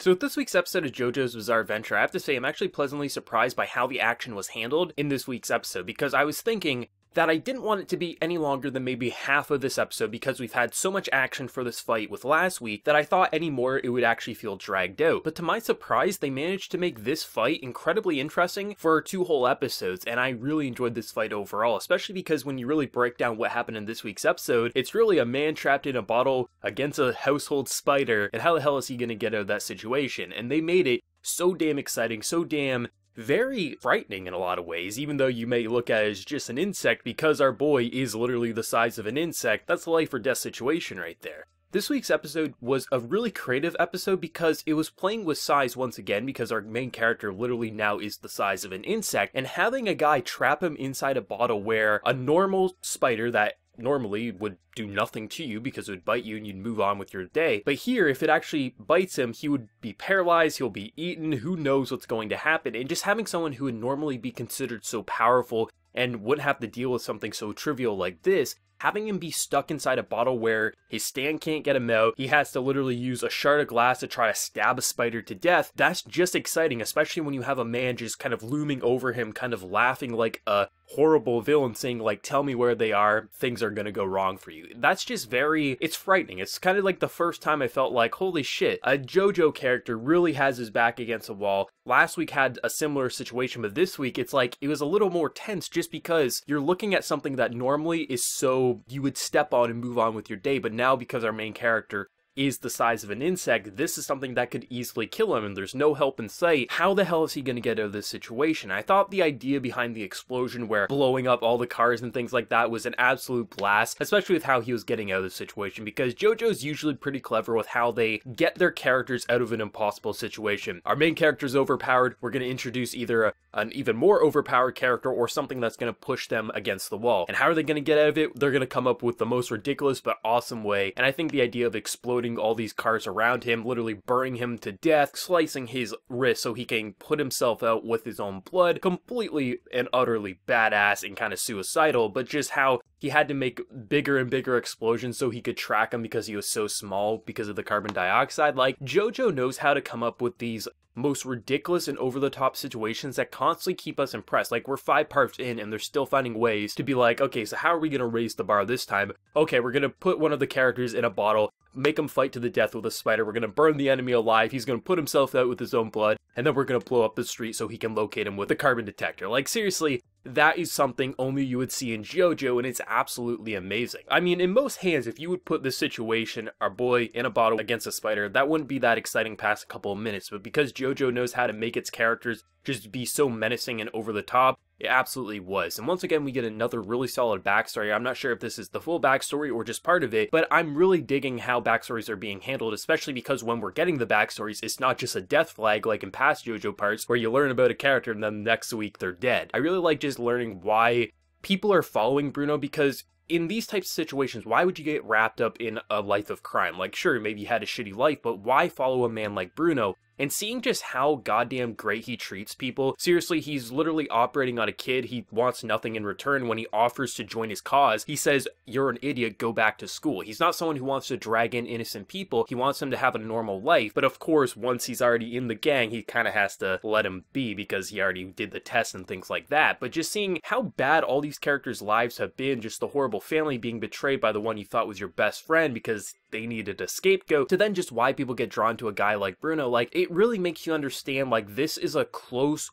So with this week's episode of JoJo's Bizarre Adventure, I have to say I'm actually pleasantly surprised by how the action was handled in this week's episode, because I was thinking that I didn't want it to be any longer than maybe half of this episode because we've had so much action for this fight with last week that I thought any more it would actually feel dragged out. But to my surprise, they managed to make this fight incredibly interesting for 2 whole episodes, and I really enjoyed this fight overall, especially because when you really break down what happened in this week's episode, it's really a man trapped in a bottle against a household spider, and how the hell is he gonna get out of that situation? And they made it so damn exciting, so damn very frightening in a lot of ways, even though you may look at it as just an insect, because our boy is literally the size of an insect. That's a life or death situation right there. This week's episode was a really creative episode because it was playing with size once again, because our main character literally now is the size of an insect, and having a guy trap him inside a bottle where a normal spider that normally would do nothing to you because it would bite you and you'd move on with your day. But here, if it actually bites him, he would be paralyzed, he'll be eaten, who knows what's going to happen. And just having someone who would normally be considered so powerful and wouldn't have to deal with something so trivial like this, having him be stuck inside a bottle where his stand can't get him out, he has to literally use a shard of glass to try to stab a spider to death, that's just exciting, especially when you have a man just kind of looming over him, kind of laughing like a horrible villain, saying like, tell me where they are, things are gonna go wrong for you. That's just it's frightening. It's kind of like the first time I felt like, holy shit, a JoJo character really has his back against a wall. Last week had a similar situation, but this week it's like, it was a little more tense just because you're looking at something that normally is so, you would step on and move on with your day, but now because our main character is the size of an insect, this is something that could easily kill him and there's no help in sight. How the hell is he going to get out of this situation? I thought the idea behind the explosion where blowing up all the cars and things like that was an absolute blast, especially with how he was getting out of the situation, because JoJo's usually pretty clever with how they get their characters out of an impossible situation. Our main character's overpowered, we're going to introduce either an even more overpowered character or something that's going to push them against the wall. And how are they going to get out of it? They're going to come up with the most ridiculous but awesome way, and I think the idea of exploding all these cars around him, literally burning him to death, slicing his wrist so he can put himself out with his own blood, completely and utterly badass and kind of suicidal, but just how he had to make bigger and bigger explosions so he could track him because he was so small because of the carbon dioxide. Like, JoJo knows how to come up with these most ridiculous and over-the-top situations that constantly keep us impressed. Like, we're 5 parts in and they're still finding ways to be like, okay, so how are we going to raise the bar this time? Okay, we're going to put one of the characters in a bottle, make him fight to the death with a spider, we're going to burn the enemy alive, he's going to put himself out with his own blood, and then we're going to blow up the street so he can locate him with a carbon detector. Like, seriously, that is something only you would see in JoJo, and it's absolutely amazing. I mean, in most hands, if you would put this situation, our boy in a bottle against a spider, that wouldn't be that exciting past a couple of minutes, but because JoJo knows how to make its characters just be so menacing and over the top, it absolutely was. And once again, we get another really solid backstory. I'm not sure if this is the full backstory or just part of it, but I'm really digging how backstories are being handled, especially because when we're getting the backstories, it's not just a death flag like in past JoJo parts where you learn about a character and then next week they're dead. I really like just learning why people are following Bruno, because in these types of situations, why would you get wrapped up in a life of crime? Like, sure, maybe you had a shitty life, but why follow a man like Bruno? And seeing just how goddamn great he treats people, seriously, he's literally operating on a kid, he wants nothing in return. When he offers to join his cause, he says, you're an idiot, go back to school. He's not someone who wants to drag in innocent people, he wants them to have a normal life, but of course, once he's already in the gang, he kind of has to let him be because he already did the test and things like that. But just seeing how bad all these characters' lives have been, just the horrible family being betrayed by the one you thought was your best friend because they needed a scapegoat, to then just why people get drawn to a guy like Bruno, like, it really makes you understand, like, this is a close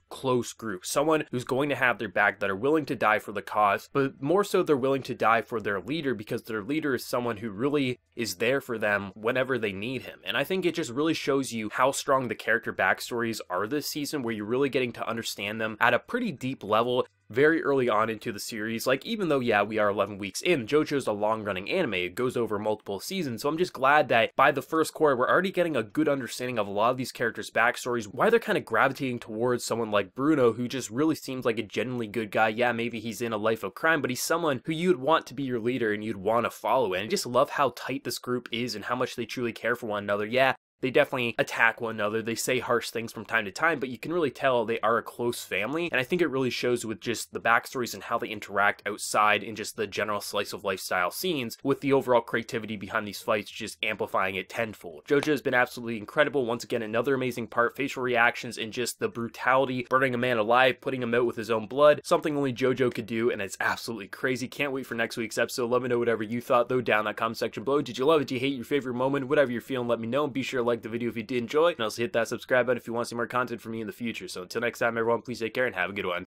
group. Someone who's going to have their back, that are willing to die for the cause, but more so they're willing to die for their leader because their leader is someone who really is there for them whenever they need him. And I think it just really shows you how strong the character backstories are this season, where you're really getting to understand them at a pretty deep level very early on into the series. Like, even though, yeah, we are 11 weeks in, JoJo's a long-running anime, it goes over multiple seasons, so I'm just glad that by the first quarter, we're already getting a good understanding of a lot of these characters' backstories, why they're kind of gravitating towards someone like Bruno, who just really seems like a genuinely good guy. Yeah, maybe he's in a life of crime, but he's someone who you'd want to be your leader and you'd want to follow. And I just love how tight this group is and how much they truly care for one another. Yeah, they definitely attack one another. They say harsh things from time to time, but you can really tell they are a close family. And I think it really shows with just the backstories and how they interact outside in just the general slice of lifestyle scenes, with the overall creativity behind these fights just amplifying it tenfold. JoJo has been absolutely incredible. Once again, another amazing part, facial reactions and just the brutality, burning a man alive, putting him out with his own blood, something only JoJo could do, and it's absolutely crazy. Can't wait for next week's episode. Let me know whatever you thought though down in that comment section below. Did you love it? Did you hate? Your favorite moment? Whatever you're feeling, let me know, and be sure to like the video if you did enjoy, and also hit that subscribe button if you want to see more content from me in the future. So until next time everyone, please take care and have a good one.